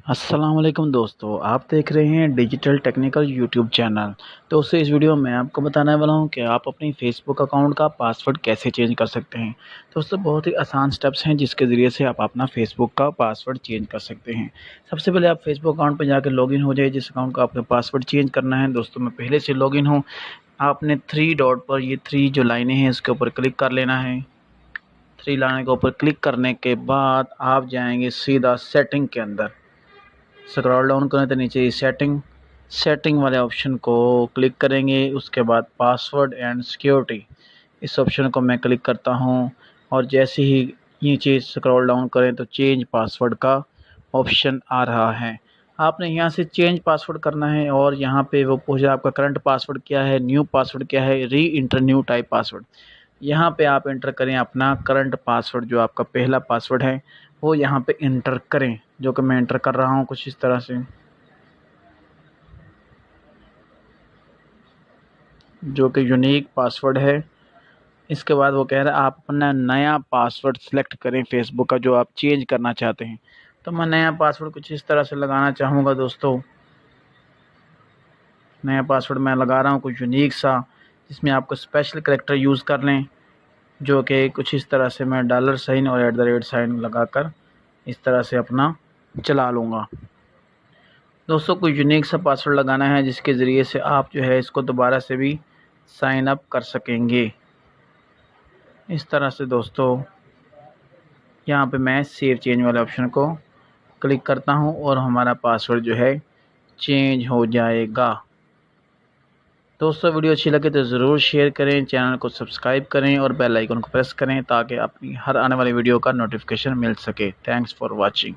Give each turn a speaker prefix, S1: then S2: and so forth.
S1: अस्सलाम वालेकुम दोस्तों, आप देख रहे हैं डिजिटल टेक्निकल यूट्यूब चैनल। दोस्तों, इस वीडियो में आपको बताने वाला हूं कि आप अपनी फेसबुक अकाउंट का पासवर्ड कैसे चेंज कर सकते हैं। दोस्तों, बहुत ही आसान स्टेप्स हैं जिसके ज़रिए से आप अपना फेसबुक का पासवर्ड चेंज कर सकते हैं। सबसे पहले आप फेसबुक अकाउंट पर जाकर लॉगिन हो जाइए। जिस अकाउंट का आपको पासवर्ड चेंज करना है, दोस्तों मैं पहले से लॉगिन हूँ। आपने थ्री डॉट पर, ये थ्री जो लाइनें हैं इसके ऊपर क्लिक कर लेना है। थ्री लाइन के ऊपर क्लिक करने के बाद आप जाएंगे सीधा सेटिंग के अंदर। स्क्रॉल डाउन करें तो नीचे सेटिंग वाले ऑप्शन को क्लिक करेंगे। उसके बाद पासवर्ड एंड सिक्योरिटी, इस ऑप्शन को मैं क्लिक करता हूं और जैसे ही नीचे स्क्रॉल डाउन करें तो चेंज पासवर्ड का ऑप्शन आ रहा है। आपने यहां से चेंज पासवर्ड करना है और यहां पे वो पूछा आपका करंट पासवर्ड क्या है, न्यू पासवर्ड क्या है, री इंटर न्यू टाइप पासवर्ड। यहाँ पे आप इंटर करें अपना करंट पासवर्ड, जो आपका पहला पासवर्ड है वो यहाँ पे इंटर करें, जो कि मैं इंटर कर रहा हूँ कुछ इस तरह से, जो कि यूनिक पासवर्ड है। इसके बाद वो कह रहा है आप अपना नया पासवर्ड सिलेक्ट करें फेसबुक का, जो आप चेंज करना चाहते हैं। तो मैं नया पासवर्ड कुछ इस तरह से लगाना चाहूँगा। दोस्तों, नया पासवर्ड मैं लगा रहा हूँ कुछ यूनिक सा, जिसमें आपको स्पेशल कैरेक्टर यूज़ कर लें, जो कि कुछ इस तरह से मैं डॉलर साइन और @ लगाकर इस तरह से अपना चला लूँगा। दोस्तों, कोई यूनिक सा पासवर्ड लगाना है जिसके ज़रिए से आप जो है इसको दोबारा से भी साइन अप कर सकेंगे। इस तरह से दोस्तों, यहाँ पे मैं सेव चेंज वाले ऑप्शन को क्लिक करता हूँ और हमारा पासवर्ड जो है चेंज हो जाएगा। दोस्तों, वीडियो अच्छी लगे तो ज़रूर शेयर करें, चैनल को सब्सक्राइब करें और बेल आइकन को प्रेस करें ताकि अपनी हर आने वाली वीडियो का नोटिफिकेशन मिल सके। Thanks for watching.